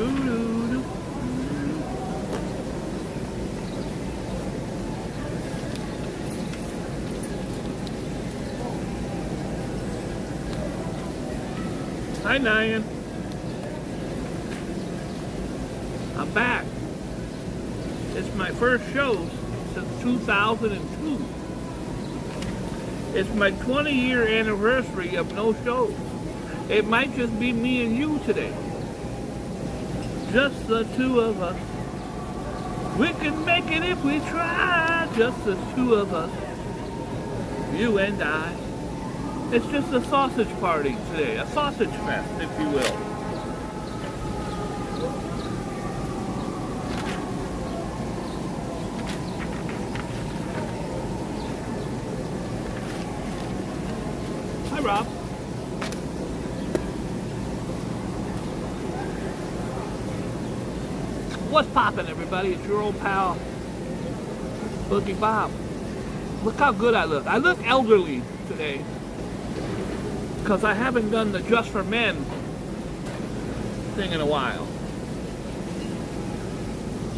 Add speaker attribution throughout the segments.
Speaker 1: Doo-doo-doo. Hi, Nyan. I'm back. It's my first show since 2002. It's my 20-year anniversary of no shows. It might just be me and you today. Just the two of us. We can make it if we try. Just the two of us. You and I. It's just a sausage party today. A sausage fest, if you will. Hi, Rob. What's poppin', everybody? It's your old pal, Boogie Bob. Look how good I look. I look elderly today because I haven't done the Just for Men thing in a while.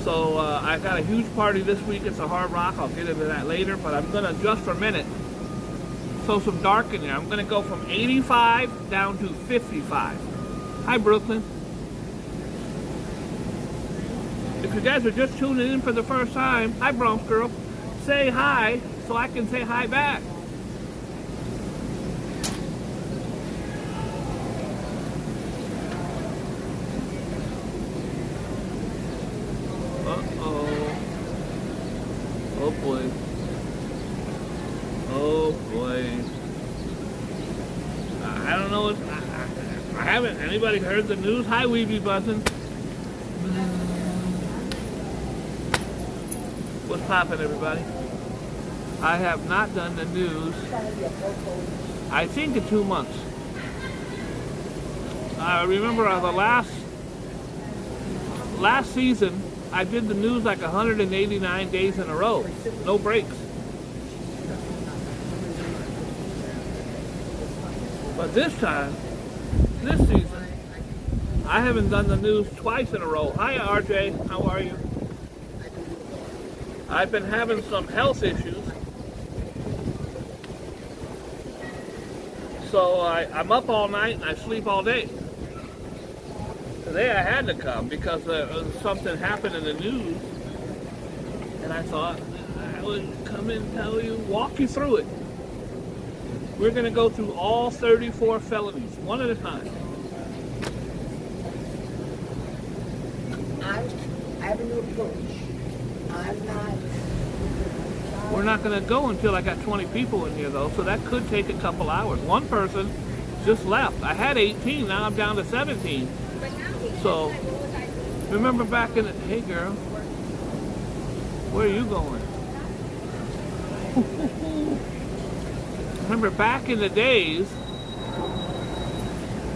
Speaker 1: So I got a huge party this week. It's a Hard Rock. I'll get into that later, but I'm gonna just for a minute throw some dark in there. I'm gonna go from 85 down to 55. Hi, Brooklyn. If you guys are just tuning in for the first time, hi, Bronx girl, say hi so I can say hi back. Uh-oh. Oh, boy. Oh, boy. I don't know. I haven't. Anybody heard the news? Hi, Weeby Buzzin'. What's poppin', everybody? I have not done the news, I think, in 2 months. I remember the last season, I did the news like 189 days in a row. No breaks. But this season, I haven't done the news twice in a row. Hi, RJ. How are you? I've been having some health issues, so I'm up all night and I sleep all day. Today I had to come because something happened in the news, and I thought I would come and tell you, walk you through it. We're going to go through all 34 felonies, one at a time.
Speaker 2: I have a new approach.
Speaker 1: We're not going to go until I got 20 people in here, though, so that could take a couple hours. One person just left. I had 18, now I'm down to 17. So, remember back in the... Hey, girl. Where are you going? Remember back in the days,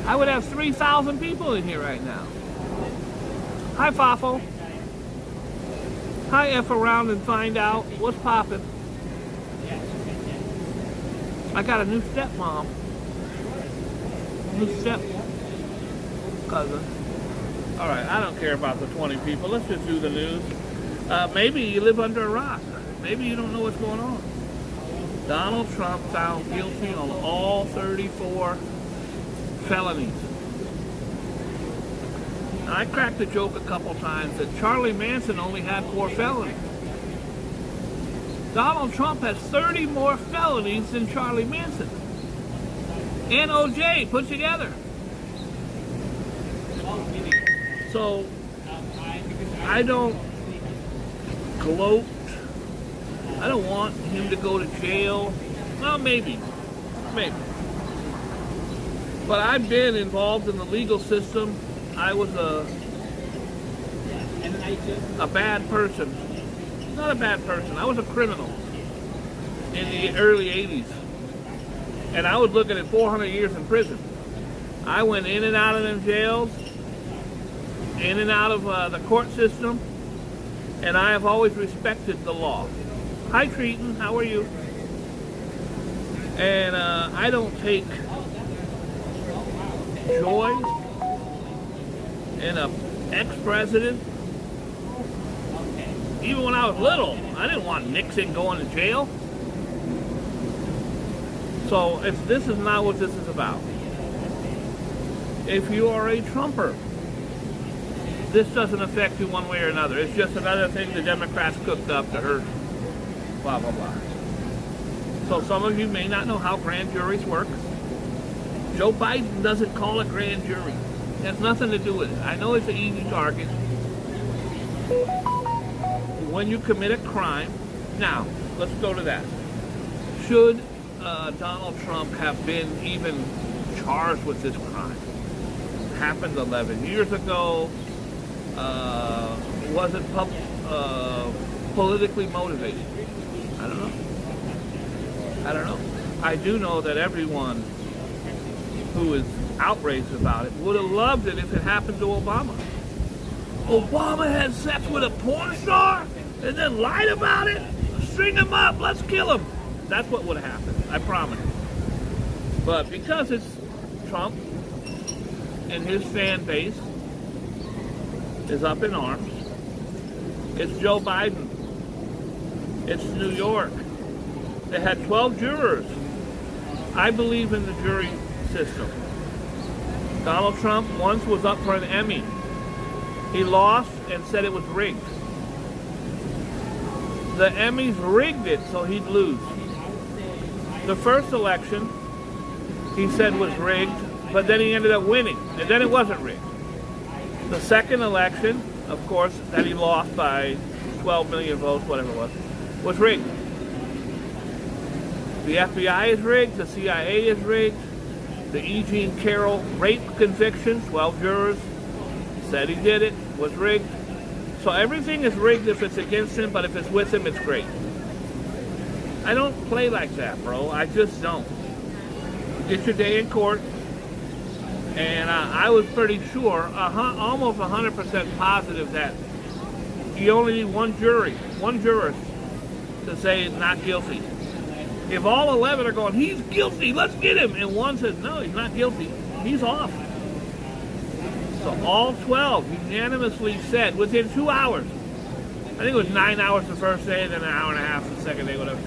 Speaker 1: I would have 3,000 people in here right now. Hi, Fafo. Hi, F around and find out what's poppin'. I got a new stepmom. New step cousin. Alright, I don't care about the 20 people. Let's just do the news. Maybe you live under a rock. Maybe you don't know what's going on. Donald Trump found guilty on all 34 felonies. I cracked the joke a couple times that Charlie Manson only had 4 felonies. Donald Trump has 30 more felonies than Charlie Manson. And OJ put together. So, I don't gloat. I don't want him to go to jail. Well, maybe. Maybe. But I've been involved in the legal system. I was a bad person. Not a bad person. I was a criminal in the early 80s. And I was looking at 400 years in prison. I went in and out of them jails, in and out of the court system, and I have always respected the law. Hi, Treaton. How are you? And I don't take joy in a ex-president. Even when I was little, I didn't want Nixon going to jail. So this is not what this is about. If you are a Trumper, this doesn't affect you one way or another. It's just another thing the Democrats cooked up to hurt, blah, blah, blah. So some of you may not know how grand juries work. Joe Biden doesn't call a grand jury. It has nothing to do with it. I know it's an easy target. When you commit a crime, now, let's go to that. Should Donald Trump have been even charged with this crime? It happened 11 years ago. Was it politically motivated? I don't know. I do know that everyone who is outraged about it would have loved it if it happened to Obama. Obama had sex with a porn star and then lied about it? String him up, let's kill him. That's what would have happened, I promise. But because it's Trump and his fan base is up in arms, it's Joe Biden, it's New York. They had 12 jurors. I believe in the jury system. Donald Trump once was up for an Emmy. He lost and said it was rigged. The Emmys rigged it so he'd lose. The first election, he said was rigged, but then he ended up winning, and then it wasn't rigged. The second election, of course, that he lost by 12 million votes, whatever it was rigged. The FBI is rigged, the CIA is rigged, the E. Jean Carroll rape conviction, 12 jurors said he did it, was rigged. So everything is rigged if it's against him, but if it's with him, it's great. I don't play like that, bro. I just don't. Get your day in court. And I was pretty sure, almost 100% positive that you only need one jurist to say not guilty. If all 11 are going, he's guilty, let's get him, and one says, no, he's not guilty, he's off. So all 12 unanimously said within 2 hours, I think it was 9 hours the first day, then an hour and a half the second day, whatever,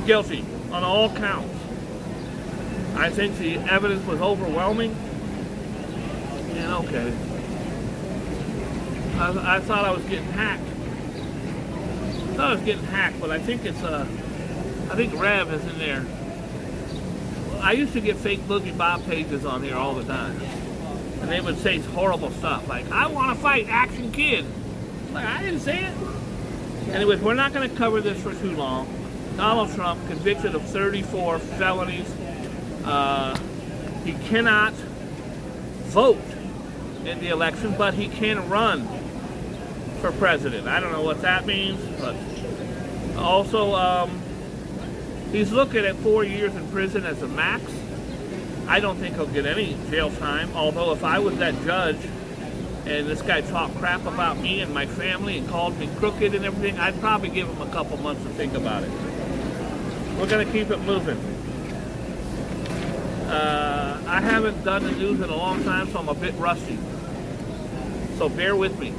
Speaker 1: guilty on all counts. I think the evidence was overwhelming, and okay. I thought I was getting hacked. But I think it's I think Rev is in there. I used to get fake Boogie Bob pages on here all the time. And they would say horrible stuff like, I want to fight Action Kid. Like, I didn't say it. Anyways, we're not going to cover this for too long. Donald Trump, convicted of 34 felonies. He cannot vote in the election, but he can run for president. I don't know what that means, but also, he's looking at 4 years in prison as a max. I don't think he'll get any jail time, although if I was that judge and this guy talked crap about me and my family and called me crooked and everything, I'd probably give him a couple months to think about it. We're going to keep it moving. I haven't done the news in a long time, so I'm a bit rusty. So bear with me.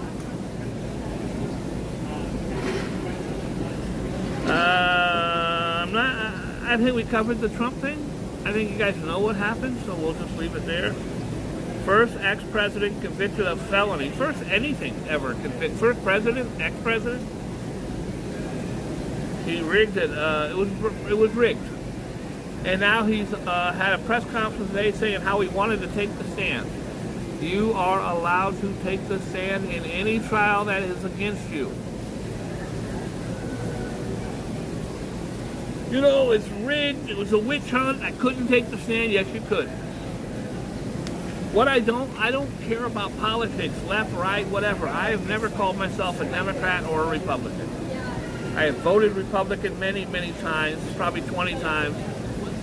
Speaker 1: I think we covered the Trump thing. I think you guys know what happened, so we'll just leave it there. First ex-president convicted of felony. First anything ever convicted. First president, ex-president. He rigged it. It was rigged. And now he's had a press conference today saying how he wanted to take the stand. You are allowed to take the stand in any trial that is against you. You know, it's rigged. It was a witch hunt. I couldn't take the stand. Yes, you could. What I don't care about politics, left, right, whatever. I have never called myself a Democrat or a Republican. I have voted Republican many, many times, probably 20 times.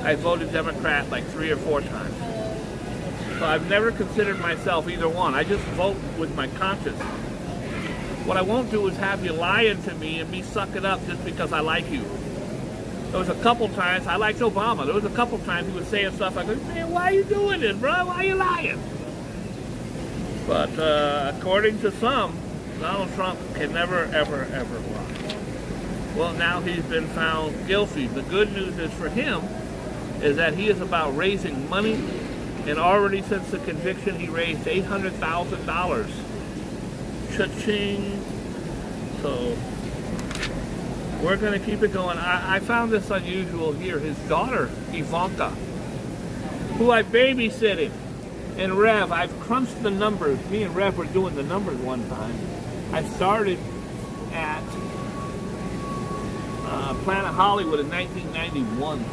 Speaker 1: I voted Democrat like 3 or 4 times. So I've never considered myself either one. I just vote with my conscience. What I won't do is have you lying to me and me suck it up just because I like you. There was a couple times, I liked Obama. There was a couple times he was saying stuff like, man, why are you doing this, bro? Why are you lying? But according to some, Donald Trump can never, ever, ever lie. Well, now he's been found guilty. The good news is for him is that he is about raising money, and already since the conviction he raised $800,000. Cha-ching. So we're going to keep it going. I found this unusual here. His daughter, Ivanka, who I babysitted, and Rev, I've crunched the numbers. Me and Rev were doing the numbers one time. I started at Planet Hollywood in 1991.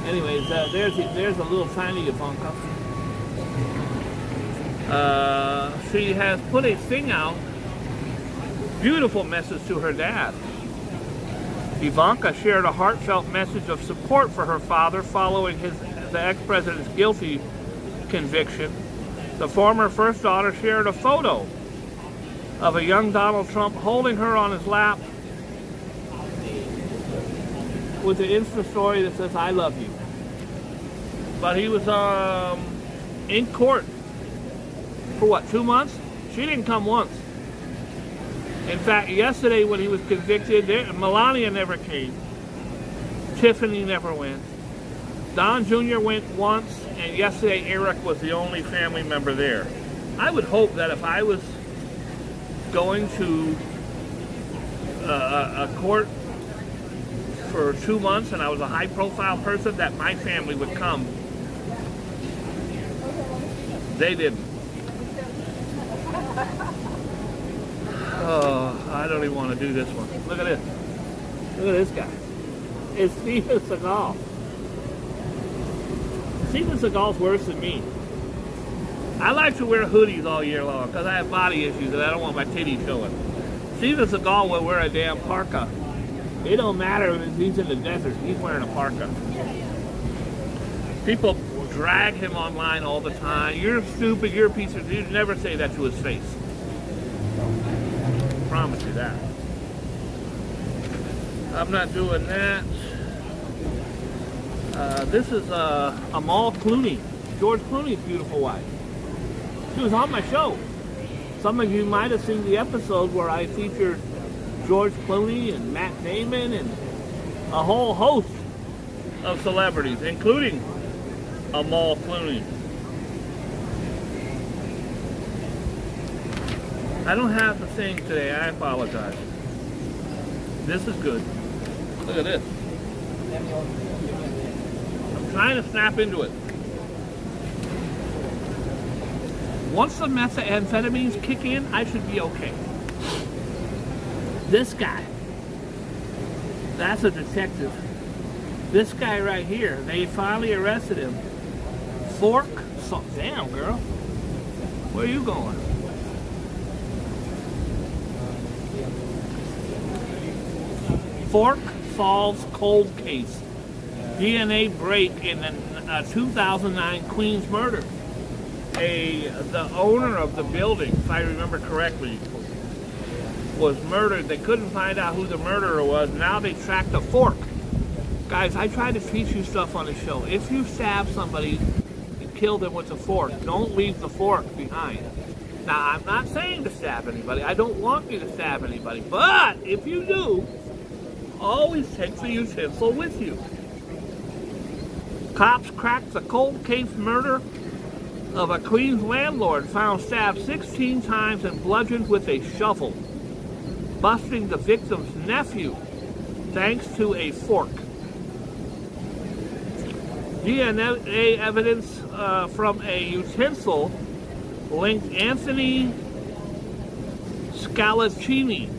Speaker 1: Anyways, there's a little tiny Ivanka. She has put a thing out, beautiful message to her dad. Ivanka shared a heartfelt message of support for her father following the ex-president's guilty conviction. The former first daughter shared a photo of a young Donald Trump holding her on his lap with the Insta story that says, "I love you." But he was in court for what, 2 months? She didn't come once. In fact, yesterday when he was convicted, Melania never came. Tiffany never went. Don Jr. went once, and yesterday Eric was the only family member there. I would hope that if I was going to a court for 2 months and I was a high-profile person, that my family would come. They didn't. Oh, I don't even want to do this one. Look at this. Look at this guy. It's Steven Seagal. Steven Seagal's worse than me. I like to wear hoodies all year long because I have body issues and I don't want my titties showing. Steven Seagal will wear a damn parka. It don't matter if he's in the desert. He's wearing a parka. People drag him online all the time. You're stupid. You're a piece of... You'd never say that to his face. I promise you that. I'm not doing that. This is Amal Clooney, George Clooney's beautiful wife. She was on my show. Some of you might have seen the episode where I featured George Clooney and Matt Damon and a whole host of celebrities, including Amal Clooney. I don't have the thing today. I apologize. This is good. Look at this. I'm trying to snap into it. Once the methamphetamines kick in, I should be okay. This guy, that's a detective. This guy right here, they finally arrested him. Damn, girl. Where are you going? Fork solves cold case. DNA break in the 2009 Queens murder. The owner of the building, if I remember correctly, was murdered. They couldn't find out who the murderer was. Now they tracked a fork. Guys, I try to teach you stuff on the show. If you stab somebody and kill them with a fork, don't leave the fork behind. Now, I'm not saying to stab anybody. I don't want you to stab anybody. But if you do, always take the utensil with you. Cops cracked the cold case murder of a Queens landlord found stabbed 16 times and bludgeoned with a shovel, busting the victim's nephew thanks to a fork. DNA evidence from a utensil linked Anthony Scalacini,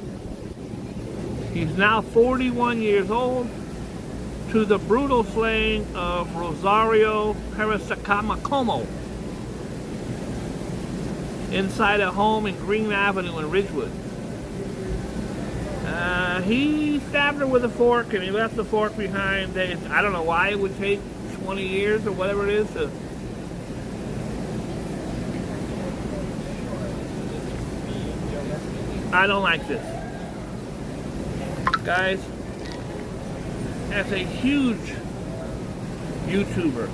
Speaker 1: he's now 41 years old, to the brutal slaying of Rosario Parasacamacomo inside a home in Green Avenue in Ridgewood. He stabbed her with a fork and he left the fork behind. I don't know why it would take 20 years or whatever it is to... I don't like this. Guys, as a huge YouTuber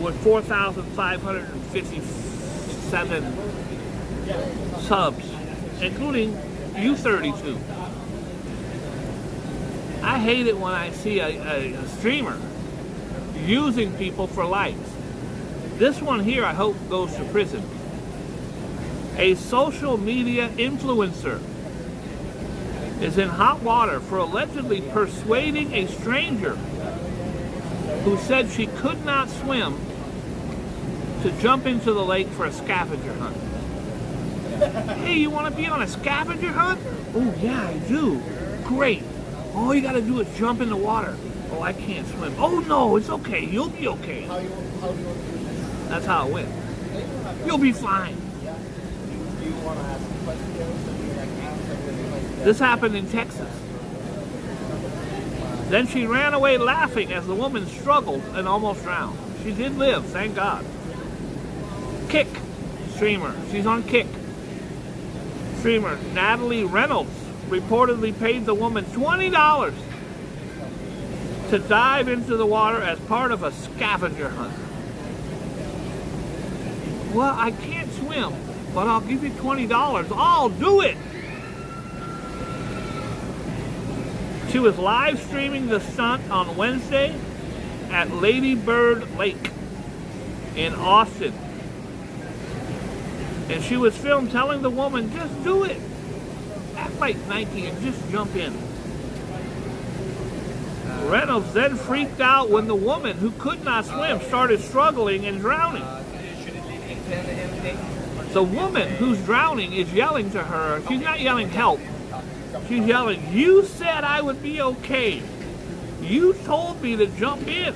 Speaker 1: with 4,550 37 subs, including you 32. I hate it when I see a streamer using people for likes. This one here, I hope, goes to prison. A social media influencer is in hot water for allegedly persuading a stranger who said she could not swim to jump into the lake for a scavenger hunt. Hey, you want to be on a scavenger hunt? Oh, yeah, I do. Great. All you got to do is jump in the water. Oh, I can't swim. Oh, no, it's okay. You'll be okay. That's how it went. You'll be fine. This happened in Texas. Then she ran away laughing as the woman struggled and almost drowned. She did live, thank God. Kick streamer. She's on Kick. Streamer Natalie Reynolds reportedly paid the woman $20 to dive into the water as part of a scavenger hunt. Well, I can't swim, but I'll give you $20. I'll do it. She was live streaming the stunt on Wednesday at Lady Bird Lake in Austin. And she was filmed telling the woman, just do it. Act like Nike and just jump in. Reynolds then freaked out when the woman, who could not swim, started struggling and drowning. The woman who's drowning is yelling to her. She's not yelling help. She's yelling, you said I would be okay. You told me to jump in.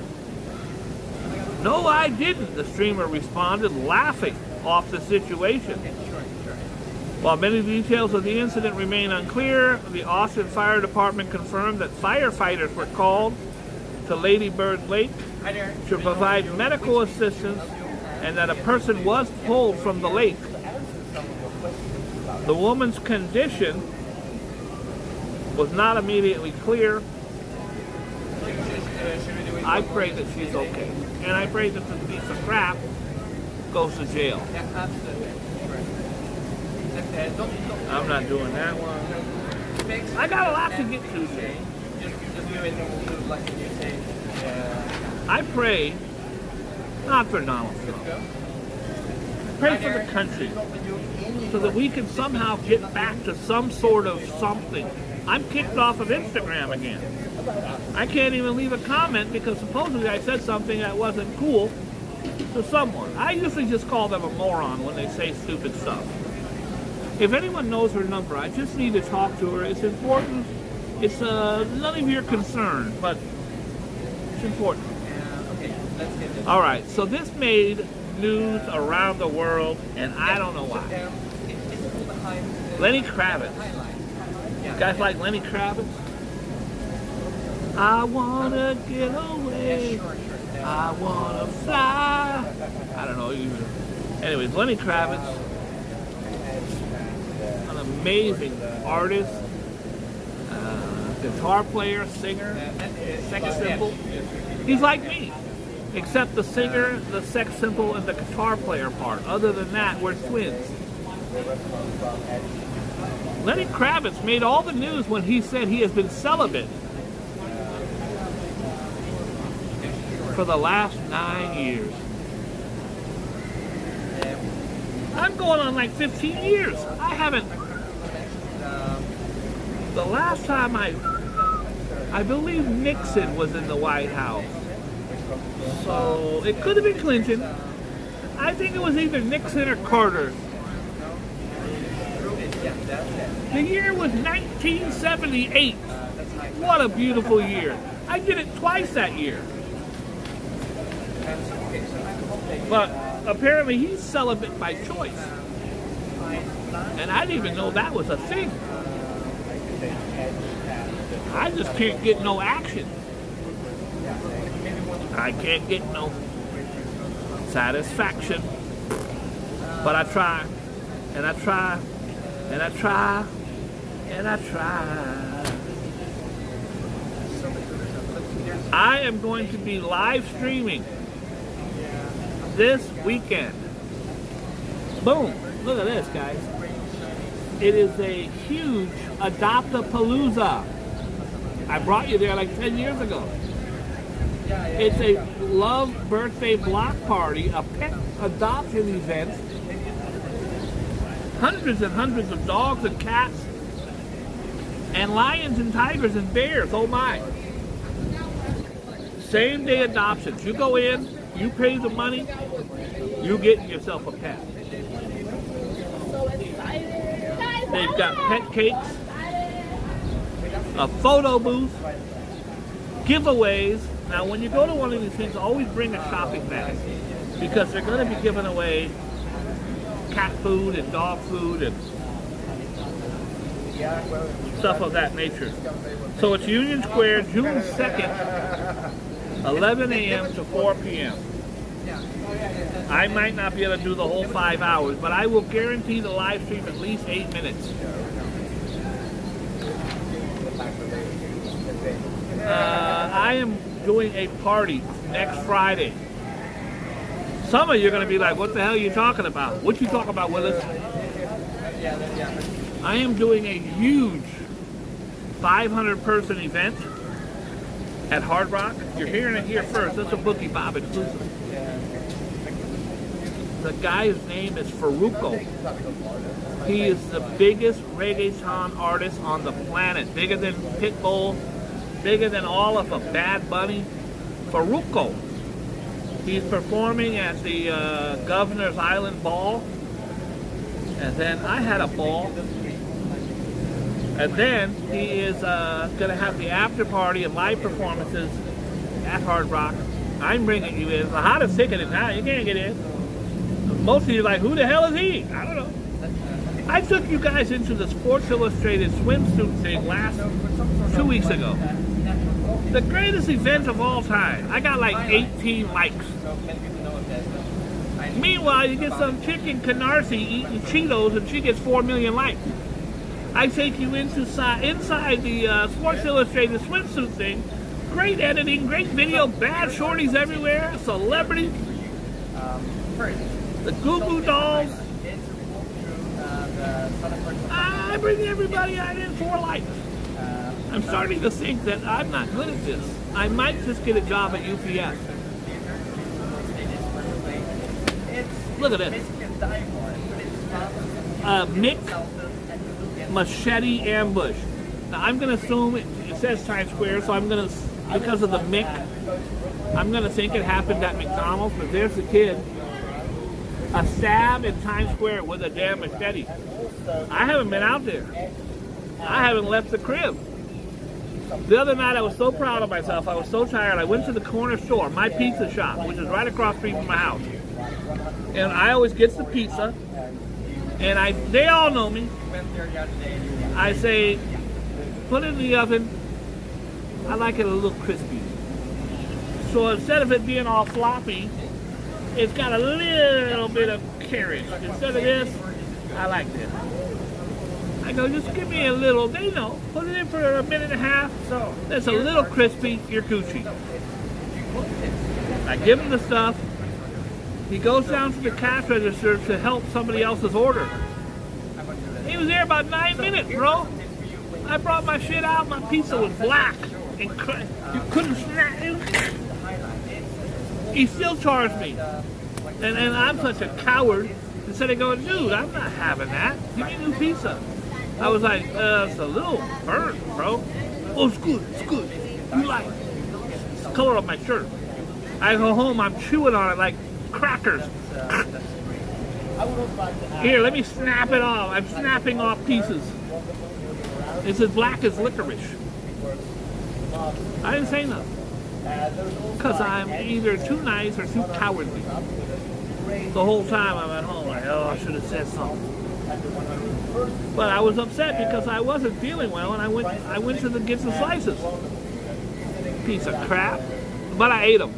Speaker 1: No, I didn't, the streamer responded, laughing off the situation. While many details of the incident remain unclear, the Austin Fire Department confirmed that firefighters were called to Lady Bird Lake to provide medical assistance and that a person was pulled from the lake. The woman's condition was not immediately clear. I pray that she's okay. And I pray that this piece of crap goes to jail. I'm not doing that one. I got a lot to get to today. I pray, not for Donald Trump. Pray for the country so that we can somehow get back to some sort of something. I'm kicked off of Instagram again. I can't even leave a comment because supposedly I said something that wasn't cool to someone. I usually just call them a moron when they say stupid stuff. If anyone knows her number, I just need to talk to her. It's important. It's none of your concern, but it's important. All right, so this made news around the world, and I don't know why. Lenny Kravitz. You guys like Lenny Kravitz? I wanna get away. I wanna fly. I don't know. Anyways, Lenny Kravitz, an amazing artist, guitar player, singer, sex symbol. He's like me, except the singer, the sex symbol, and the guitar player part. Other than that, we're twins. Lenny Kravitz made all the news when he said he has been celibate for the last 9 years. I'm going on like 15 years. I haven't. The last time I believe Nixon was in the White House. So it could have been Clinton. I think it was either Nixon or Carter. The year was 1978. What a beautiful year. I did it twice that year. But apparently he's celibate by choice. And I didn't even know that was a thing. I just can't get no action. I can't get no satisfaction. But I try, and I try, and I try, and I try. I am going to be live streaming this weekend Boom. Look at this, guys. It is a huge Adopt-A-Palooza. I brought you there like 10 years ago. It's a love birthday block party, a pet adoption event. Hundreds and hundreds of dogs and cats, and lions and tigers and bears. Oh my. Same day adoptions. You go in, you pay the money, you get yourself a pet. They've got pet cakes, a photo booth, giveaways. Now when you go to one of these things, always bring a shopping bag, because they're going to be giving away cat food and dog food and stuff of that nature. So it's Union Square, June 2nd, 11 a.m. to 4 p.m. I might not be able to do the whole 5 hours, but I will guarantee the live stream at least 8 minutes. I am doing a party next Friday. Some of you are going to be like, what the hell are you talking about? What you talking about, Willis? I am doing a huge 500-person event at Hard Rock. You're hearing it here first. That's a Boogie Bob exclusive. The guy's name is Farruko. He is the biggest reggaeton artist on the planet. Bigger than Pitbull, bigger than all of them. Bad Bunny. Farruko. He's performing at the Governor's Island Ball. And then I had a ball. And then he is going to have the after party and live performances at Hard Rock. I'm bringing you in. The hottest ticket in town. You can't get in. Most of you are like, who the hell is he? I don't know. I took you guys into the Sports Illustrated swimsuit thing 2 weeks ago. The greatest event of all time. I got like 18 likes. Meanwhile, you get some chick in Canarsie eating Cheetos and she gets 4 million likes. I take you inside the Sports Illustrated swimsuit thing. Great editing, great video, bad shorties everywhere, celebrity. The Goo Goo Dolls. I bring everybody out in 4 likes. I'm starting to think that I'm not good at this. I might just get a job at UPS. Look at this. Machete ambush. Now I'm going to assume it says Times Square, so I'm going to, because of the Mick, I'm going to think it happened at McDonald's, but there's the kid. A stab in Times Square with a damn machete. I haven't been out there. I haven't left the crib. The other night I was so proud of myself. I was so tired. I went to the corner store, my pizza shop, which is right across the street from my house. And I always get the pizza. And they all know me. I say, put it in the oven. I like it a little crispy. So instead of it being all floppy, it's got a little bit of carrot. Instead of this, I like this. I go, just give me a little, they know. Put it in for a minute and a half. So that's a little crispy, you're Gucci. I give him the stuff. He goes down to the cash register to help somebody else's order. He was there about 9 minutes, bro. I brought my shit out, my pizza was black. And you couldn't snap it. He still charged me. And I'm such a coward. Instead of going, dude, I'm not having that. Give me a new pizza. I was like, it's a little burnt, bro. Oh, it's good, it's good. You like it. It's the color of my shirt. I go home, I'm chewing on it like crackers. Here, let me snap it off. I'm snapping off pieces. It's as black as licorice. I didn't say nothing. Because I'm either too nice or too cowardly. The whole time I'm at home, like, oh, I should have said something. But I was upset because I wasn't feeling well, and I went to get some slices. Piece of crap. But I ate them.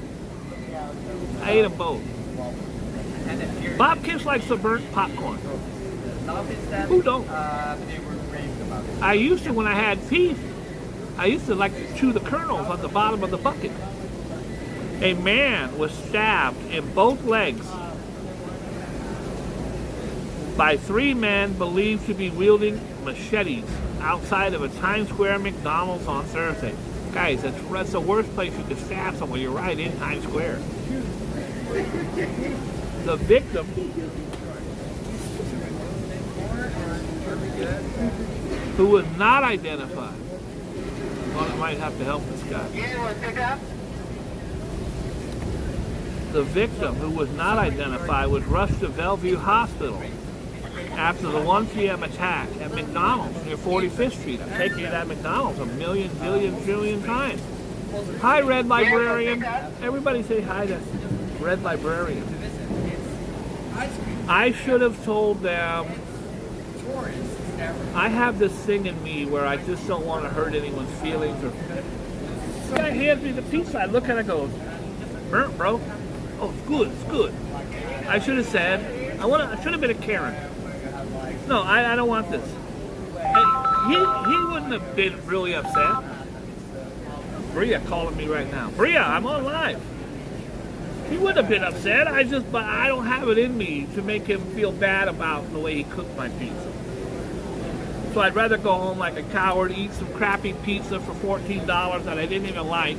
Speaker 1: I ate them both. Bob Kiss likes the burnt popcorn. Who don't? I used to, when I had teeth, I used to like to chew the kernels on the bottom of the bucket. A man was stabbed in both legs by 3 men believed to be wielding machetes outside of a Times Square McDonald's on Thursday. Guys, that's the worst place you could stab someone. You're right in Times Square. The victim, who was not identified. Well, I might have to help this guy. The victim, who was not identified, was rushed to Bellevue Hospital after the 1 p.m. attack at McDonald's near 45th Street. I'm taking you to that McDonald's a million, billion, trillion times. Hi, Red Librarian. Everybody say hi to Red Librarian. I should have told them. I have this thing in me where I just don't want to hurt anyone's feelings. Or the guy hands me the pizza. I look at it and go, burnt, bro. Oh, it's good. It's good. I should have said. I should have been a Karen. No, I don't want this. He wouldn't have been really upset. Bria calling me right now. Bria, I'm on live. He wouldn't have been upset. But I don't have it in me to make him feel bad about the way he cooked my pizza. So I'd rather go home like a coward, eat some crappy pizza for $14 that I didn't even like,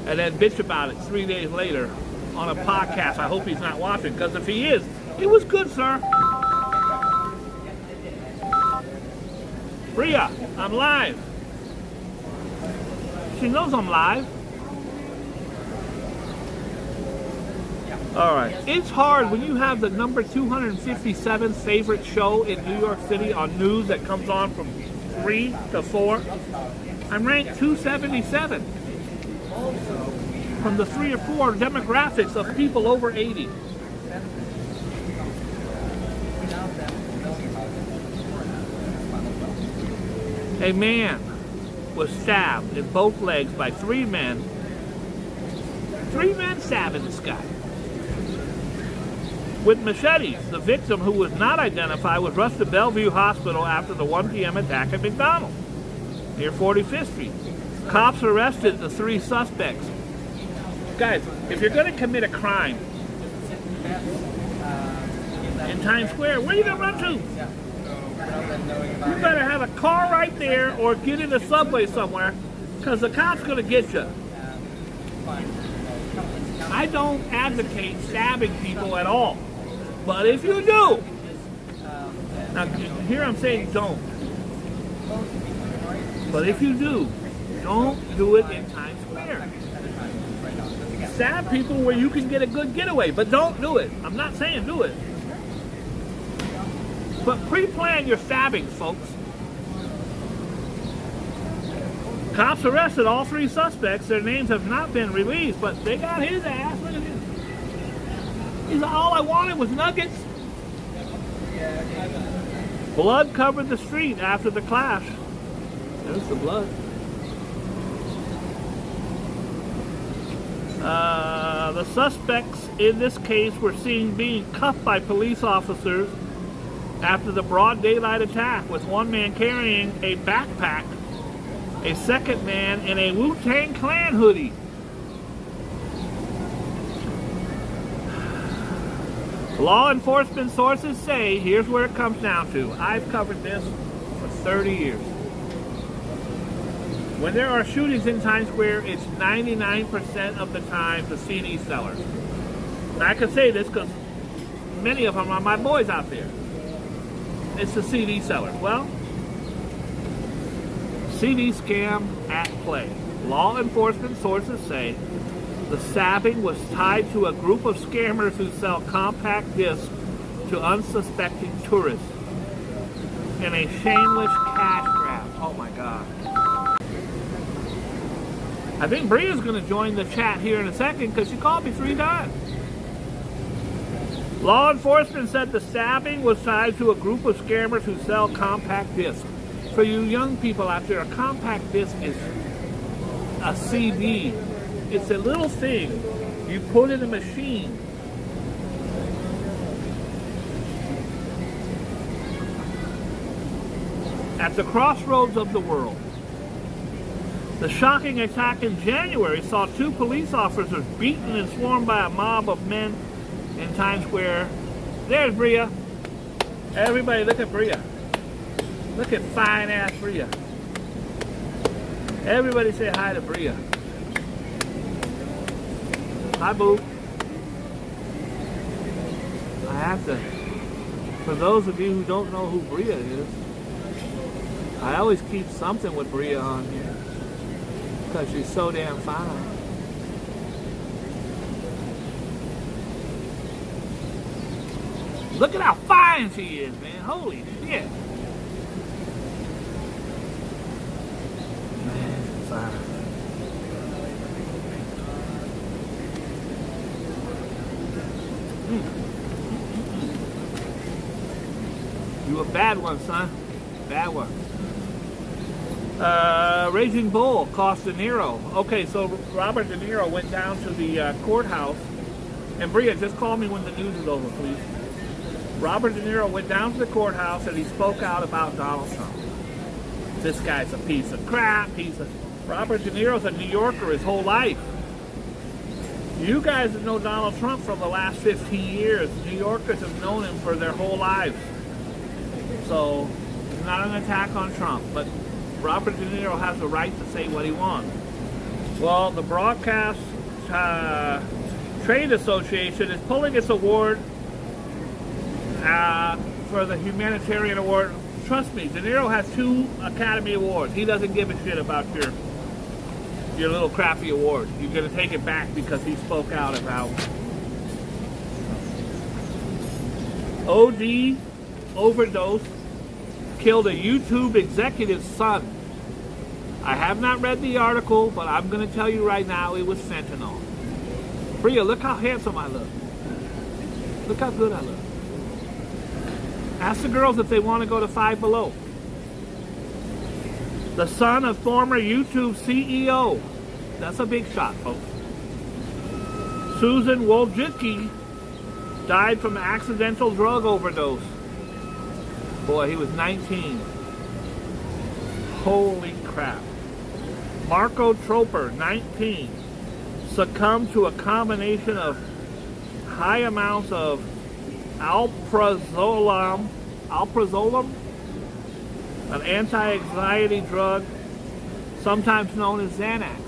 Speaker 1: and then bitch about it 3 days later on a podcast. I hope he's not watching, because if he is, it was good, sir. Bria, I'm live. She knows I'm live. All right. It's hard when you have the number 257th favorite show in New York City on news that comes on from 3 to 4. I'm ranked 277 from the 3 or 4 demographics of people over 80. A man was stabbed in both legs by 3 men. 3 men stabbing this guy with machetes. The victim, who was not identified, was rushed to Bellevue Hospital after the 1 p.m. attack at McDonald's near 45th Street. Cops arrested the 3 suspects. Guys, if you're going to commit a crime in Times Square, where are you going to run to? You better have a car right there or get in the subway somewhere, because the cop's going to get you. I don't advocate stabbing people at all. But if you do, now here I'm saying don't. But if you do, don't do it in Times Square. Stab people where you can get a good getaway, but don't do it. I'm not saying do it. But pre-plan your stabbings, folks. Cops arrested all 3 suspects. Their names have not been released, but they got his ass. Look at him. He's like, all I wanted was nuggets. Blood covered the street after the clash. There's the blood. The suspects in this case were seen being cuffed by police officers after the broad daylight attack, with one man carrying a backpack, a second man in a Wu-Tang Clan hoodie. Law enforcement sources say, here's where it comes down to. I've covered this for 30 years. When there are shootings in Times Square, it's 99% of the time the CD sellers. And I can say this because many of them are my boys out there. It's the CD sellers. Well, CD scam at play. Law enforcement sources say the stabbing was tied to a group of scammers who sell compact discs to unsuspecting tourists in a shameless cash grab. Oh my God. I think Bria's going to join the chat here in a second because she called me 3 times. Law enforcement said the stabbing was tied to a group of scammers who sell compact discs. For you young people out there, a compact disc is a CD. It's a little thing you put in a machine. At the crossroads of the world. The shocking attack in January saw 2 police officers beaten and swarmed by a mob of men in Times Square. There's Bria. Everybody look at Bria. Look at fine ass Bria. Everybody say hi to Bria. Hi, boo. I have to, for those of you who don't know who Bria is, I always keep something with Bria on here because she's so damn fine. Look at how fine she is, man. Holy shit. Man, she's fine. You a bad one, son. Bad one. Raging Bull cost De Niro. Okay, so Robert De Niro went down to the courthouse. And Bria, just call me when the news is over, please. Robert De Niro went down to the courthouse and he spoke out about Donald Trump. This guy's a piece of crap. Robert De Niro's a New Yorker his whole life. You guys that know Donald Trump for the last 15 years, New Yorkers have known him for their whole lives. So, it's not an attack on Trump, but Robert De Niro has the right to say what he wants. Well, the Broadcast Trade Association is pulling its award for the humanitarian award. Trust me, De Niro has 2 Academy Awards. He doesn't give a shit about your little crappy award. You're going to take it back because he spoke out about OD overdose killed a YouTube executive's son. I have not read the article, but I'm going to tell you right now it was fentanyl. Bria, look how handsome I look. Look how good I look. Ask the girls if they want to go to Five Below. The son of former YouTube CEO. That's a big shot, folks. Susan Wojcicki died from an accidental drug overdose. Boy, he was 19. Holy crap. Marco Troper, 19, succumbed to a combination of high amounts of alprazolam, an anti-anxiety drug, sometimes known as Xanax,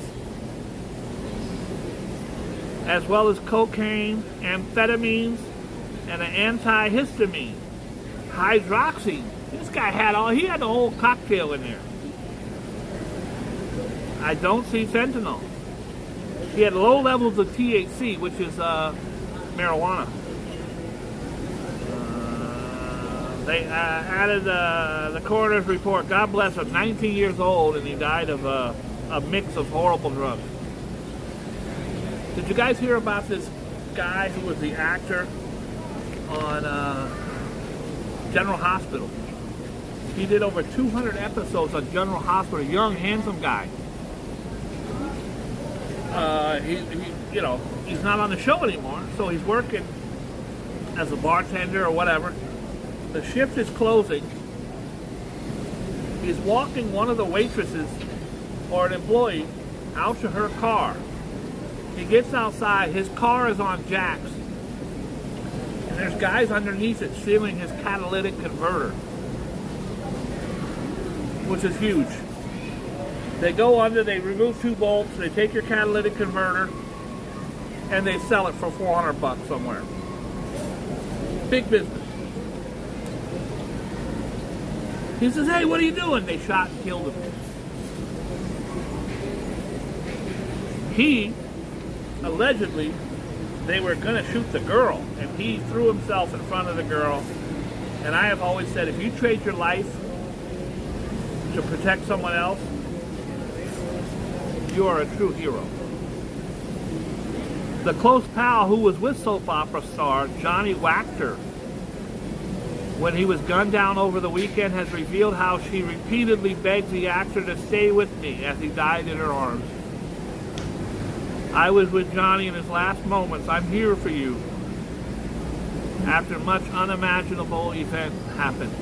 Speaker 1: as well as cocaine, amphetamines, and an antihistamine, hydroxy. This guy had he had the whole cocktail in there. I don't see fentanyl. He had low levels of THC, which is marijuana. They added the coroner's report. God bless him, 19 years old, and he died of a mix of horrible drugs. Did you guys hear about this guy who was the actor on General Hospital? He did over 200 episodes on General Hospital. Young, handsome guy. He's not on the show anymore, so he's working as a bartender or whatever. The shift is closing. He's walking one of the waitresses or an employee out to her car. He gets outside. His car is on jacks. And there's guys underneath it stealing his catalytic converter, which is huge. They go under, they remove 2 bolts, they take your catalytic converter, and they sell it for $400 somewhere. Big business. He says, hey, what are you doing? They shot and killed him. He, allegedly, they were going to shoot the girl, and he threw himself in front of the girl. And I have always said, if you trade your life to protect someone else, you are a true hero. The close pal who was with soap opera star Johnny Wachter when he was gunned down over the weekend has revealed how she repeatedly begged the actor to stay with me as he died in her arms. I was with Johnny in his last moments. I'm here for you. After much unimaginable event happened.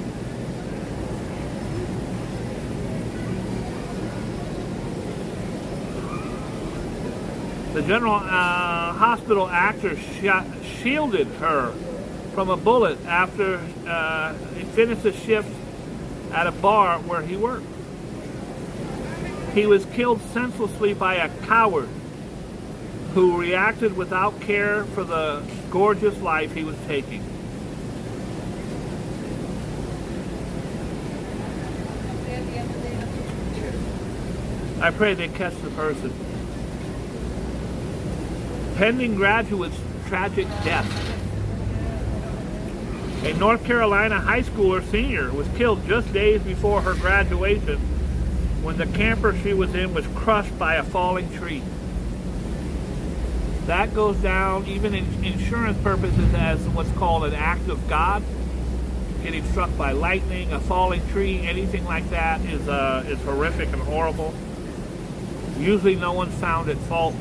Speaker 1: The General Hospital actor shielded her from a bullet after he finished a shift at a bar where he worked. He was killed senselessly by a coward who reacted without care for the gorgeous life he was taking. I pray they catch the person. Pending graduate's tragic death. A North Carolina high schooler senior was killed just days before her graduation when the camper she was in was crushed by a falling tree. That goes down, even in insurance purposes, as what's called an act of God. Getting struck by lightning, a falling tree, anything like that is horrific and horrible. Usually no one's found at fault.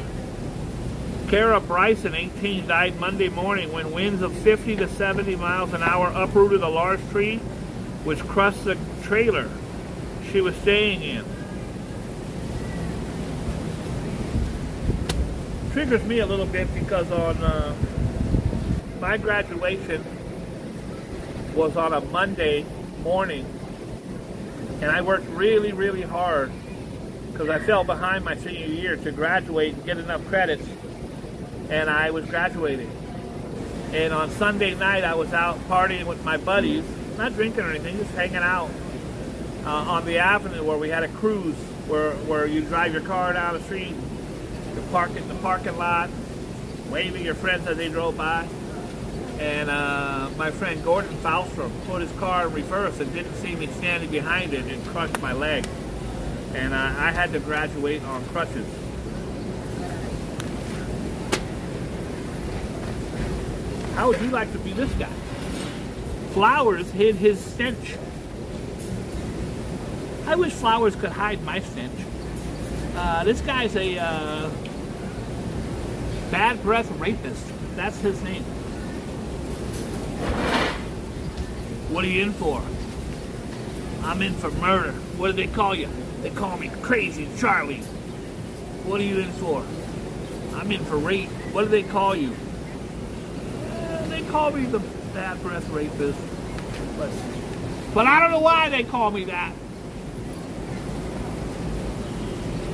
Speaker 1: Kara Bryson, 18, died Monday morning when winds of 50 to 70 miles an hour uprooted a large tree which crushed the trailer she was staying in. Triggers me a little bit because on my graduation was on a Monday morning, and I worked really, really hard because I fell behind my senior year to graduate and get enough credits, and I was graduating. And on Sunday night I was out partying with my buddies, not drinking or anything, just hanging out on the avenue where we had a cruise where you drive your car down the street, you park in the parking lot, waving your friends as they drove by. And my friend Gordon Falstrom put his car in reverse and didn't see me standing behind it and crushed my leg. And I had to graduate on crutches. How would you like to be this guy? Flowers hid his stench. I wish flowers could hide my stench. This guy's a bad breath rapist. That's his name. What are you in for? I'm in for murder. What do they call you? They call me Crazy Charlie. What are you in for? I'm in for rape. What do they call you? They call me the bad breath rapist. But I don't know why they call me that.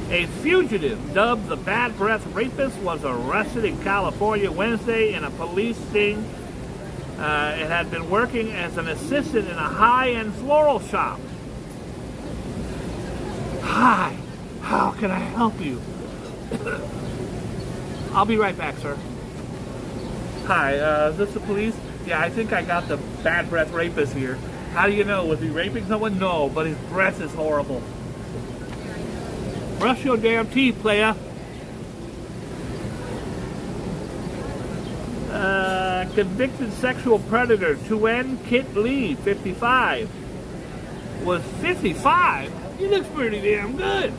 Speaker 1: A fugitive dubbed the bad breath rapist was arrested in California Wednesday in a police sting. It had been working as an assistant in a high-end floral shop. Hi, how can I help you? I'll be right back, sir. Hi, is this the police? Yeah, I think I got the bad breath rapist here. How do you know? Was he raping someone? No, but his breath is horrible. Brush your damn teeth, playa. Convicted sexual predator Tuen Kit Lee, 55, was 55? He looks pretty damn good.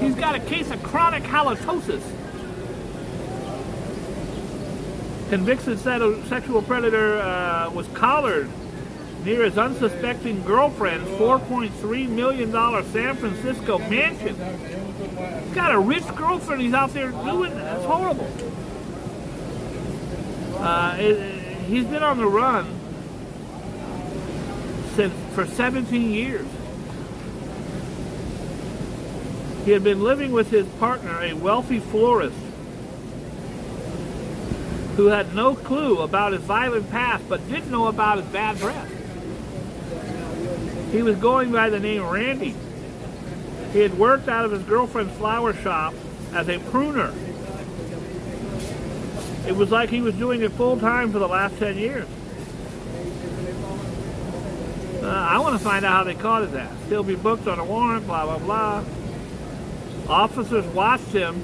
Speaker 1: He's got a case of chronic halitosis. Convicted sexual predator was collared near his unsuspecting girlfriend's $4.3 million San Francisco mansion. He's got a rich girlfriend he's out there doing. That's horrible. He's been on the run for 17 years. He had been living with his partner, a wealthy florist, who had no clue about his violent past but did know about his bad breath. He was going by the name Randy. He had worked out of his girlfriend's flower shop as a pruner. It was like he was doing it full time for the last 10 years. I want to find out how they caught his ass. He'll be booked on a warrant, blah, blah, blah. Officers watched him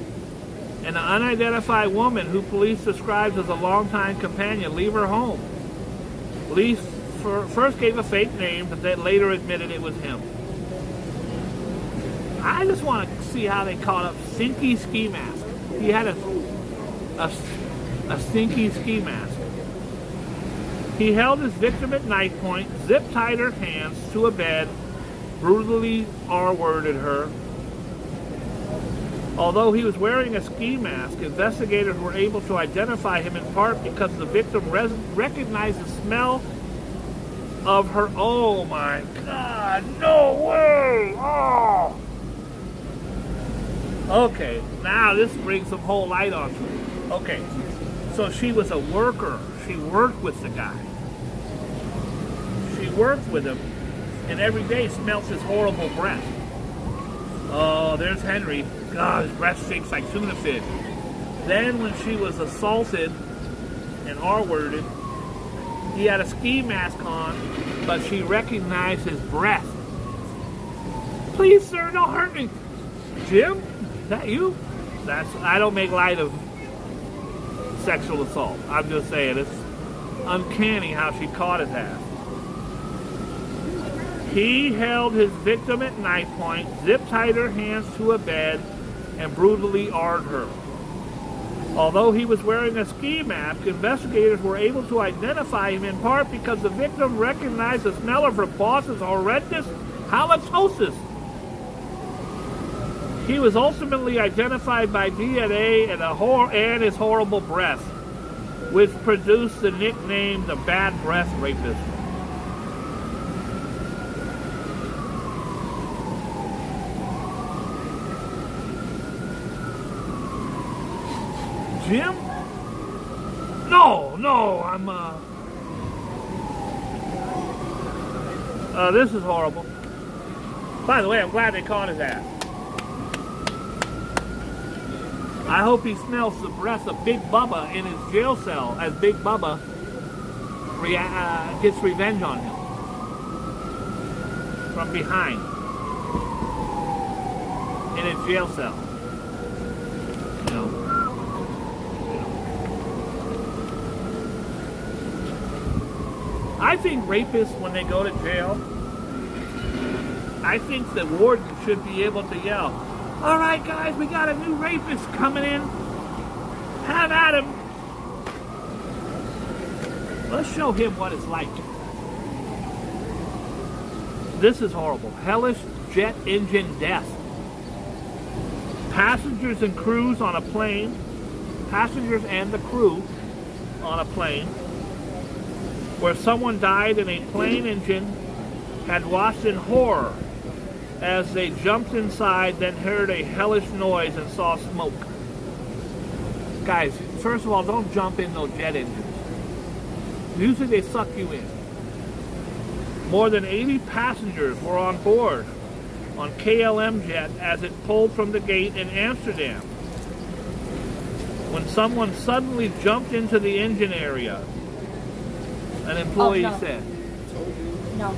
Speaker 1: and an unidentified woman who police describes as a longtime companion leave her home. Police first gave a fake name, but then later admitted it was him. I just want to see how they caught up Stinky Ski Mask. He had a stinky ski mask. He held his victim at knife point, zip-tied her hands to a bed, brutally R-worded her. Although he was wearing a ski mask, investigators were able to identify him in part because the victim recognized the smell of her. Oh my God, no way! Oh! Okay, now this brings some whole light onto it. Okay, so she was a worker. She worked with the guy. She worked with him, and every day smells his horrible breath. Oh, there's Henry. God, his breath stinks like tuna fish. Then when she was assaulted and R-worded, he had a ski mask on, but she recognized his breath. Please, sir, don't hurt me. Jim, is that you? I don't make light of sexual assault. I'm just saying, it's uncanny how she caught his ass. He held his victim at knife point, zip-tied her hands to a bed, and brutally arred her. Although he was wearing a ski mask, investigators were able to identify him in part because the victim recognized the smell of her boss's horrendous halitosis. He was ultimately identified by DNA and his horrible breath, which produced the nickname the Bad Breath Rapist. Jim? No, I'm, this is horrible. By the way, I'm glad they caught his ass. I hope he smells the breath of Big Bubba in his jail cell as Big Bubba gets revenge on him. From behind. In his jail cell. You know. I think rapists, when they go to jail, I think the warden should be able to yell, "All right, guys, we got a new rapist coming in. Have at him. Let's show him what it's like." This is horrible. Hellish jet engine death. Passengers and the crew on a plane, where someone died in a plane engine, had watched in horror as they jumped inside, then heard a hellish noise and saw smoke. Guys, first of all, don't jump in those jet engines. Usually they suck you in. More than 80 passengers were on board on KLM jet as it pulled from the gate in Amsterdam, when someone suddenly jumped into the engine area, an employee said.
Speaker 2: No.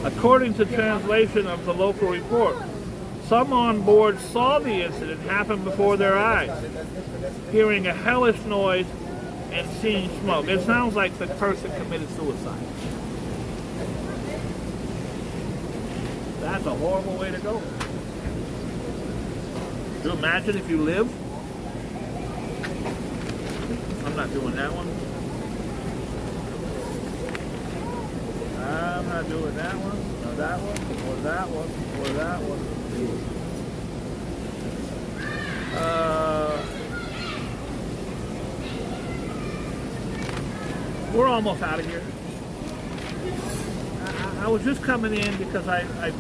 Speaker 1: According to translation of the local report, some on board saw the incident happen before their eyes, hearing a hellish noise and seeing smoke. It sounds like the person committed suicide. That's a horrible way to go. Do you imagine if you live? I'm not doing that one. I'm not doing that one, or that one, or that one, or that one. We're almost out of here. I was just coming in because I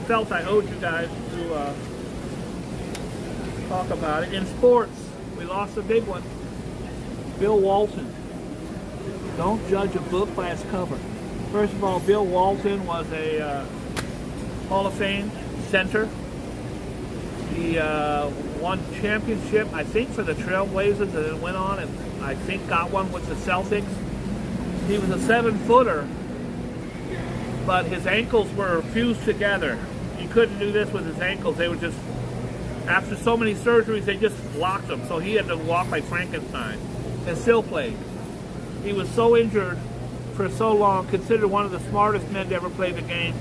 Speaker 1: felt I owed you guys to talk about it. In sports, we lost a big one. Bill Walton. Don't judge a book by its cover. First of all, Bill Walton was a Hall of Fame center. He won championship, I think, for the Trailblazers, and then went on and I think got one with the Celtics. He was a 7-footer, but his ankles were fused together. He couldn't do this with his ankles. They were just, after so many surgeries, they just locked him. So he had to walk like Frankenstein and still played. He was so injured for so long, considered one of the smartest men to ever play the game.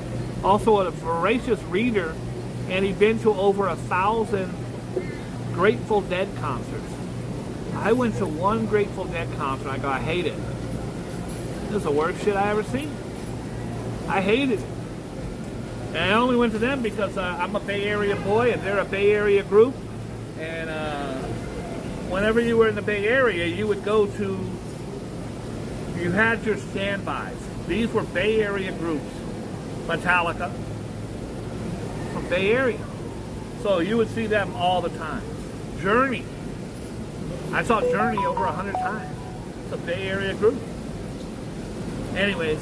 Speaker 1: Also a voracious reader, and he'd been to over 1,000 Grateful Dead concerts. I went to one Grateful Dead concert, I go, I hate it. This is the worst shit I ever seen. I hated it. And I only went to them because I'm a Bay Area boy and they're a Bay Area group. And whenever you were in the Bay Area, you would go to, you had your standbys. These were Bay Area groups. Metallica from Bay Area. So you would see them all the time. Journey. I saw Journey over 100 times. It's a Bay Area group. Anyways,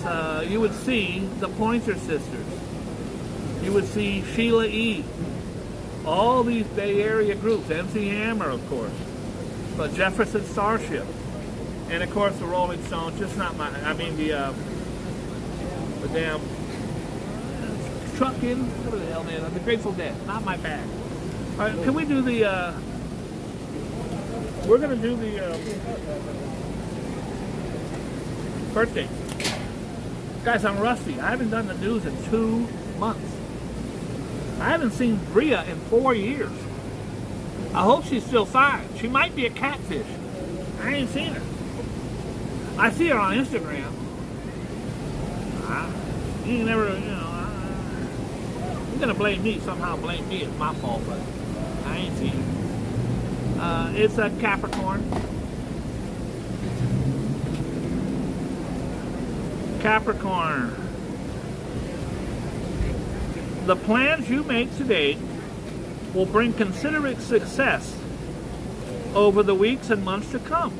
Speaker 1: you would see the Pointer Sisters. You would see Sheila E. All these Bay Area groups. MC Hammer, of course. But Jefferson Starship. And of course the Rolling Stones. Just not my, I mean the damn Truckin', whatever the hell, man. The Grateful Dead. Not my bag. All right, can we do the, we're going to do the birthday. Guys, I'm rusty. I haven't done the news in 2 months. I haven't seen Bria in 4 years. I hope she's still fine. She might be a catfish. I ain't seen her. I see her on Instagram. You never, you know, you're going to blame me, somehow blame me. It's my fault, but I ain't seen her. It's a Capricorn. Capricorn. The plans you make today will bring considerable success over the weeks and months to come.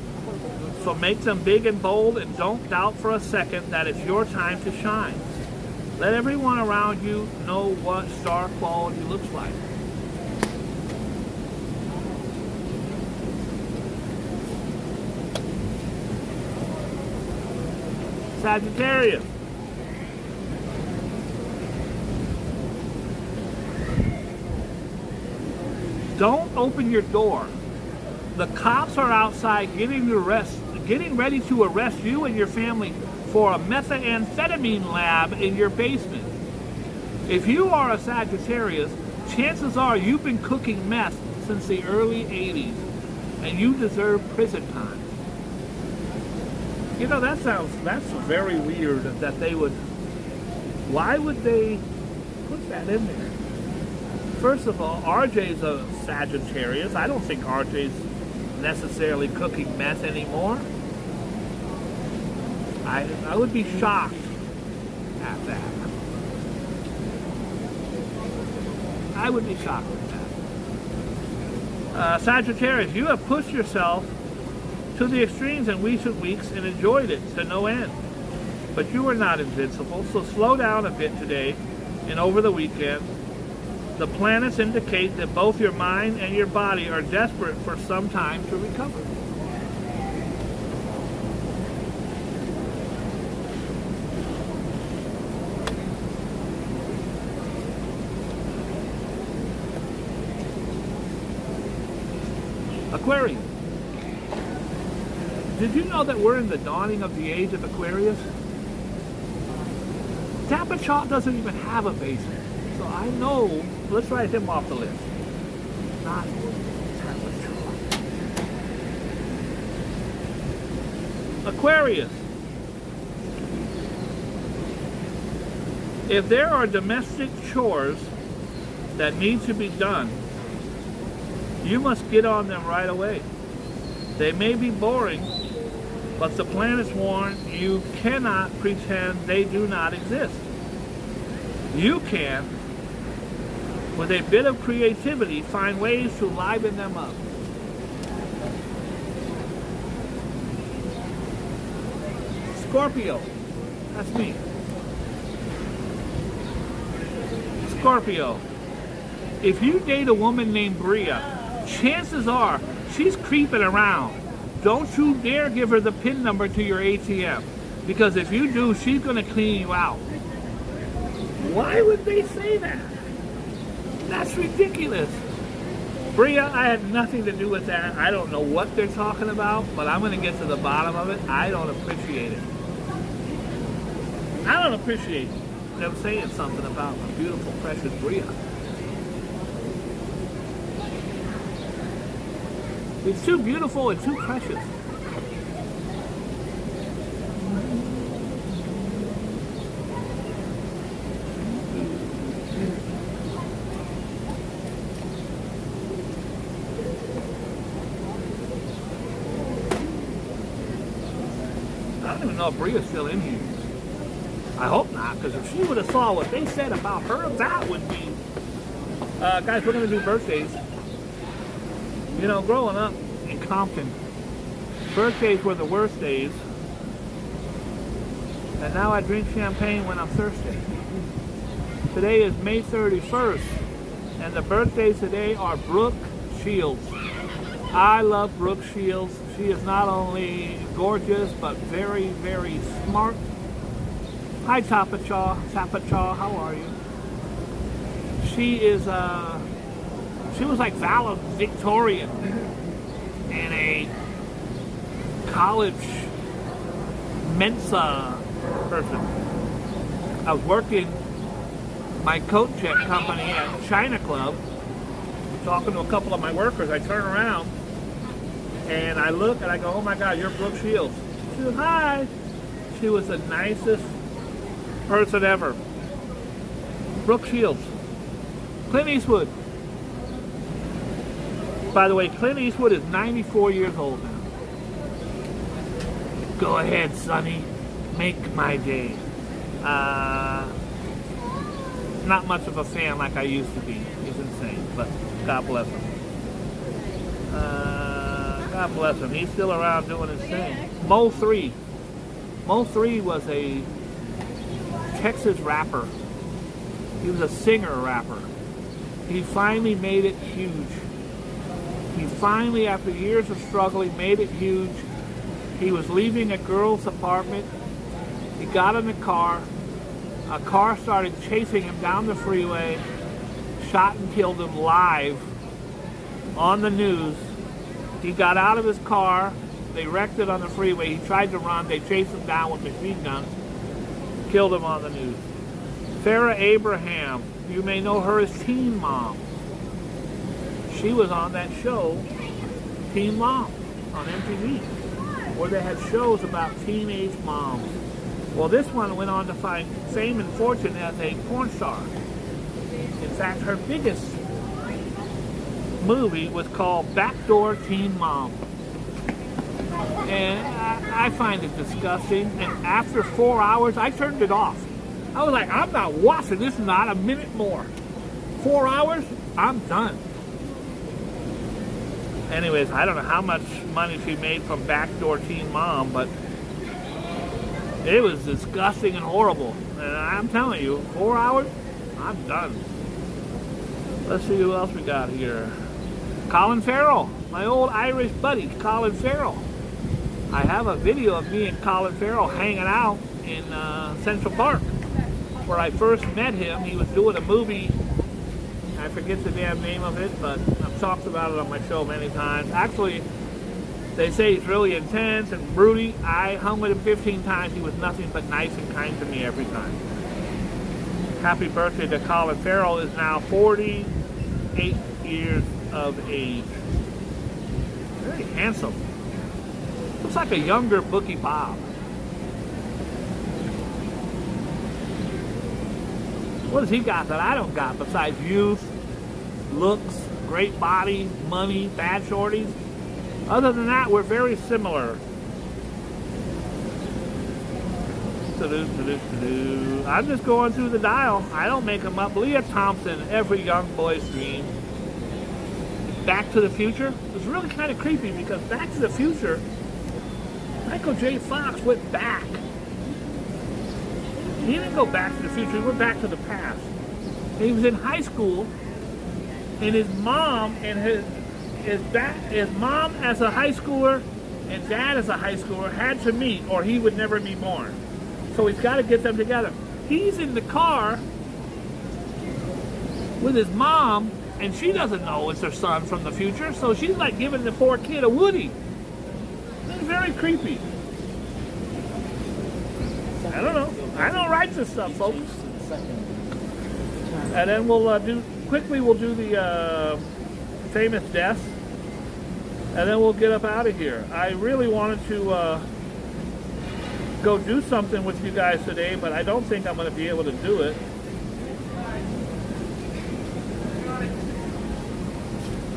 Speaker 1: So make them big and bold and don't doubt for a second that it's your time to shine. Let everyone around you know what star quality looks like. Sagittarius. Don't open your door. The cops are outside getting ready to arrest you and your family for a methamphetamine lab in your basement. If you are a Sagittarius, chances are you've been cooking meth since the early 80s and you deserve prison time. You know, that's very weird that they would, why would they put that in there? First of all, RJ's a Sagittarius. I don't think RJ's necessarily cooking meth anymore. I would be shocked at that. I would be shocked at that. Sagittarius, you have pushed yourself to the extremes in recent weeks and enjoyed it to no end. But you are not invincible, so slow down a bit today and over the weekend. The planets indicate that both your mind and your body are desperate for some time to recover. Aquarius. Did you know that we're in the dawning of the age of Aquarius? Tapachot doesn't even have a basement. So I know, let's write him off the list. Not Tapachot. Aquarius. If there are domestic chores that need to be done, you must get on them right away. They may be boring, but the planets warn you cannot pretend they do not exist. You can, with a bit of creativity, find ways to liven them up. Scorpio. That's me. Scorpio. If you date a woman named Bria, chances are she's creeping around. Don't you dare give her the PIN number to your ATM, because if you do, she's going to clean you out. Why would they say that? That's ridiculous. Bria, I had nothing to do with that. I don't know what they're talking about, but I'm going to get to the bottom of it. I don't appreciate it. I don't appreciate them saying something about a beautiful, precious Bria. It's too beautiful and too precious. don't even know if Bria's still in here. I hope not, because if she would have saw what they said about her, that would be... guys, we're going to do birthdays. You know, growing up in Compton, birthdays were the worst days. And now I drink champagne when I'm thirsty. Today is May 31st, and the birthdays today are Brooke Shields. I love Brooke Shields. She is not only gorgeous, but very, very smart. Hi, Tapachaw. Tapachaw, how are you? She is, she was like valedictorian in a college Mensa person. I was working my coat check company at China Club, talking to a couple of my workers. I turn around and I look and I go, oh my God, you're Brooke Shields. She goes, hi. She was the nicest person ever. Brooke Shields. Clint Eastwood. By the way, Clint Eastwood is 94 years old now. Go ahead, Sonny. Make my day. Not much of a fan like I used to be. He's insane, but God bless him. God bless him. He's still around doing his thing. Mo 3. Mo 3 was a Texas rapper. He was a singer rapper. He finally made it huge. He finally, after years of struggling, made it huge. He was leaving a girl's apartment. He got in the car. A car started chasing him down the freeway, shot and killed him live on the news. He got out of his car. They wrecked it on the freeway. He tried to run. They chased him down with machine guns, killed him on the news. Farrah Abraham, you may know her as Teen Mom. She was on that show, Teen Mom, on MTV, where they had shows about teenage moms. Well, this one went on to find fame and fortune as a porn star. In fact, her biggest movie was called Backdoor Teen Mom. And I find it disgusting. And after 4 hours, I turned it off. I was like, I'm not watching this, not a minute more. 4 hours, I'm done. Anyways, I don't know how much money she made from Backdoor Teen Mom, but it was disgusting and horrible. And I'm telling you, 4 hours, I'm done. Let's see who else we got here. Colin Farrell, my old Irish buddy, Colin Farrell. I have a video of me and Colin Farrell hanging out in Central Park, where I first met him. He was doing a movie. I forget the damn name of it, but I've talked about it on my show many times. Actually, they say he's really intense and broody. I hung with him 15 times. He was nothing but nice and kind to me every time. Happy birthday to Colin Farrell, is now 48 years of age. Very handsome. Looks like a younger Bookie Bob. What has he got that I don't got besides youth, looks, great body, money, bad shorties? Other than that, we're very similar. I'm just going through the dial. I don't make them up. Leah Thompson, every young boy's dream. Back to the Future. It was really kind of creepy because Back to the Future, Michael J. Fox went back. He didn't go back to the future, he went back to the past. And he was in high school, and his mom and his mom as a high schooler and dad as a high schooler had to meet, or he would never be born. So he's got to get them together. He's in the car with his mom, and she doesn't know it's her son from the future, so she's like giving the poor kid a Woody. It's very creepy. I don't know. I don't write this stuff, folks. And then we'll do the famous deaths, and then we'll get up out of here. I really wanted to go do something with you guys today, but I don't think I'm going to be able to do it.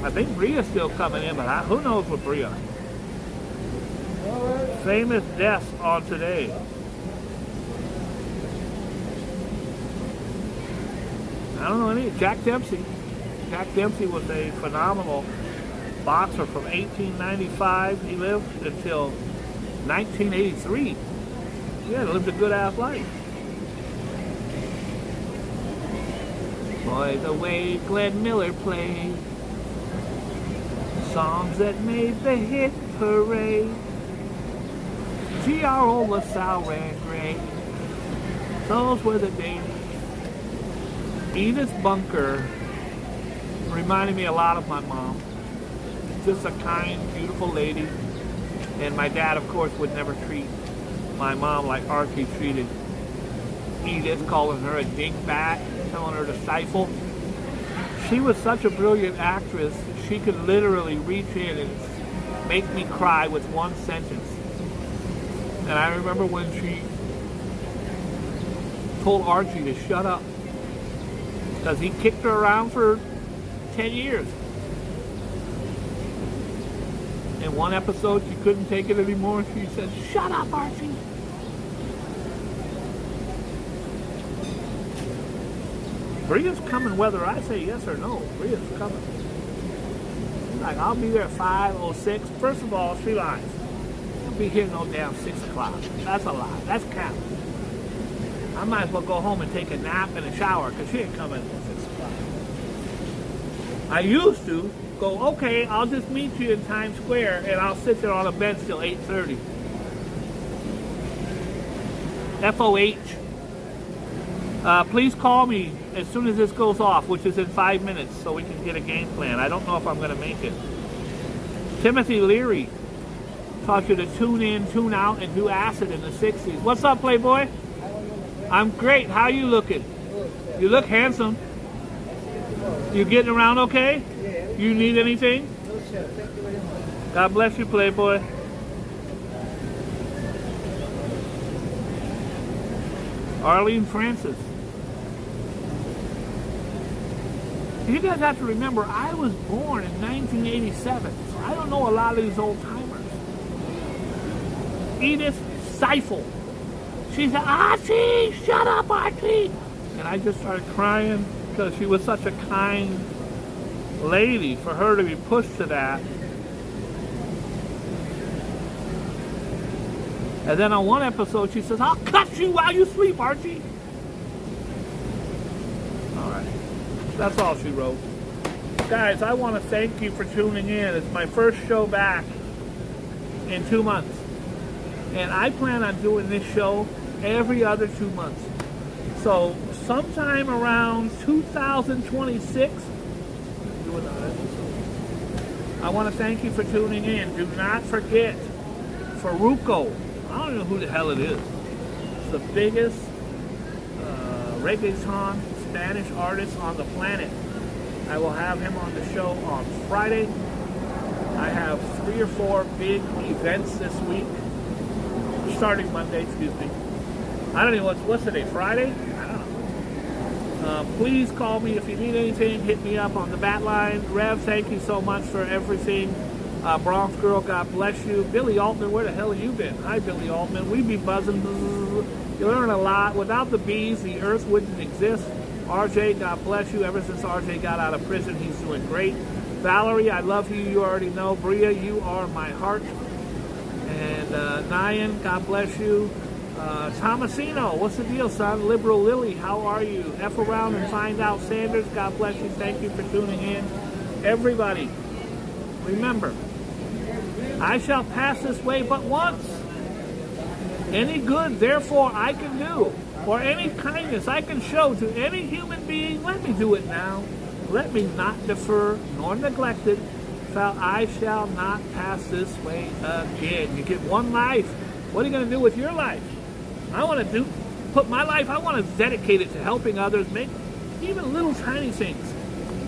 Speaker 1: I think Bria's still coming in, but who knows with Bria. Famous deaths on today. I don't know any. Jack Dempsey. Jack Dempsey was a phenomenal boxer from 1895. He lived until 1983. Yeah, lived a good ass life. Boy, the way Glenn Miller played songs that made the hit parade. G.R.O. LaSalle ran great. Those were the days. Edith Bunker reminded me a lot of my mom. Just a kind, beautiful lady. And my dad, of course, would never treat my mom like Archie treated Edith, calling her a dingbat, telling her to stifle. She was such a brilliant actress, she could literally reach in and make me cry with one sentence. And I remember when she told Archie to shut up, because he kicked her around for 10 years. In one episode, she couldn't take it anymore. She said, "Shut up, Archie." Bria's coming whether I say yes or no. Bria's coming. She's like, "I'll be there at 5:06. First of all, she lies. She'll be here no damn 6 o'clock. That's a lie. That's cap. I might as well go home and take a nap and a shower, because she ain't coming at 6 o'clock. I used to go, okay, I'll just meet you in Times Square and I'll sit there on a bench till 8:30. FOH. Please call me as soon as this goes off, which is in 5 minutes, so we can get a game plan. I don't know if I'm going to make it. Timothy Leary taught you to tune in, tune out, and do acid in the 60s. What's up, Playboy? I'm great. How you looking? You look handsome. You getting around okay? You need anything? God bless you, Playboy. Arlene Francis. You guys have to remember, I was born in 1987, so I don't know a lot of these old timers. Edith Seifel. She said, "Archie, shut up, Archie." And I just started crying because she was such a kind lady, for her to be pushed to that. And then on one episode, she says, "I'll cut you while you sleep, Archie." All right. That's all she wrote. Guys, I want to thank you for tuning in. It's my first show back in 2 months. And I plan on doing this show every other 2 months. So sometime around 2026, do another episode. I want to thank you for tuning in. Do not forget, Faruco. I don't know who the hell it is. It's the biggest reggaeton Spanish artist on the planet. I will have him on the show on Friday. I have 3 or 4 big events this week. Starting Monday, excuse me. I don't know what's the day, Friday? I don't know. Please call me if you need anything. Hit me up on the bat line. Rev, thank you so much for everything. Bronx Girl, God bless you. Billy Altman, where the hell have you been? Hi, Billy Altman. We be buzzing. You learn a lot. Without the bees, the earth wouldn't exist. RJ, God bless you. Ever since RJ got out of prison, he's doing great. Valerie, I love you. You already know. Bria, you are my heart. And Nyan, God bless you. Tomasino, what's the deal, son? Liberal Lily, how are you? F around and find out. Sanders, God bless you. Thank you for tuning in. Everybody, remember, I shall pass this way but once. Any good, therefore, I can do, or any kindness I can show to any human being, let me do it now. Let me not defer nor neglect it, for I shall not pass this way again. You get one life. What are you going to do with your life? I want to put my life, I want to dedicate it to helping others, make even little tiny things.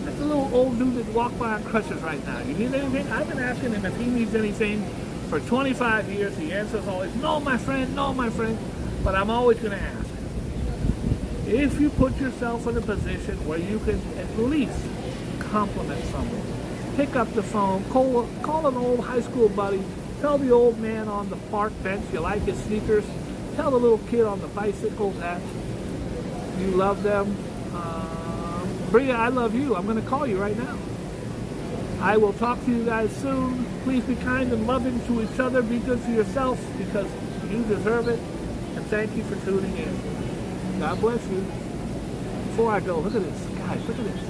Speaker 1: That's a little old dude that walked by on crutches right now. You need anything? I've been asking him if he needs anything for 25 years. The answer is always, no, my friend, no, my friend. But I'm always going to ask. If you put yourself in a position where you can at least compliment someone, pick up the phone, call an old high school buddy, Tell the old man on the park bench you like his sneakers. Tell the little kid on the bicycle that you love them. Bria, I love you. I'm going to call you right now. I will talk to you guys soon. Please be kind and loving to each other. Be good to yourselves because you deserve it. And thank you for tuning in. God bless you. Before I go, look at this. Guys, look at this.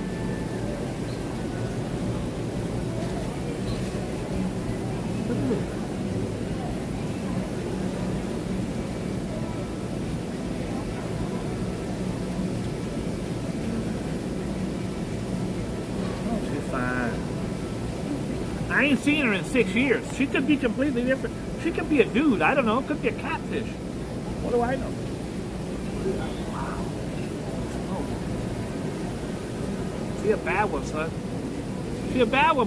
Speaker 1: Look at this. I ain't seen her in 6 years. She could be completely different. She could be a dude. I don't know. Could be a catfish. What do I know? Wow. Oh. She a bad one, son. She a bad one.